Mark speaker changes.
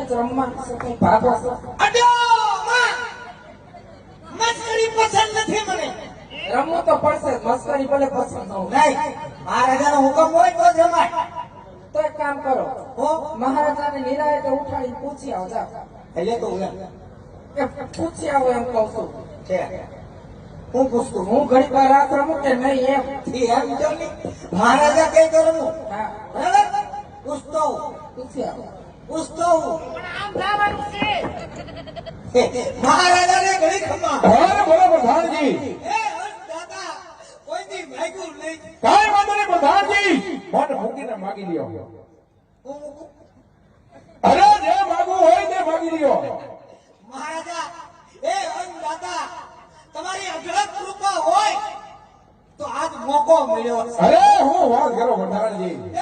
Speaker 1: જ રમવાનું છે કઈ ભાગો છો
Speaker 2: અડ્યો માં મસ્કરી પસંદ નથી મને
Speaker 1: રમવું તો પડશે જ, મસ્કરી ભલે પસંદ ન હોય.
Speaker 2: નહીં મહારાજાનો હુકમ હોય તો જ રમાય
Speaker 1: તો એક કામ કરો,
Speaker 2: હો
Speaker 1: મહારાજાને નિરાયતે ઉઠાડીને પૂછી આવો જાઓ.
Speaker 2: એટલે તો હું
Speaker 1: એ પૂછી આવો એમ કહું છું.
Speaker 2: છે હું પૂછતું
Speaker 1: હું ઘણી વાર રાત રમું કે નહીં એમ.
Speaker 2: એમ જો નહીં મહારાજા કઈ તો રમું
Speaker 1: હા,
Speaker 2: બરાબર પૂછતો હું
Speaker 1: પૂછી આવો.
Speaker 2: પૂછતો હું મહારાજાને ઘણી ખમા
Speaker 3: હા બોલો પ્રધાનજી.
Speaker 2: હે હસ દાદા કોઈ દી માગ્યું નહીં
Speaker 3: કાંઈ વાંધો નહીં પ્રધાનજી, મને મૂકીને માગી લ્યો.
Speaker 2: હું મૂકું
Speaker 3: અરે જે માગવું હોય તે માગી લ્યો.
Speaker 2: મહારાજા એ દાદા તમારી અઢળક કૃપા હોય તો આજ મોકો મળ્યો છે
Speaker 3: અરે હું વાત કરો પ્રધાનજી.
Speaker 2: એ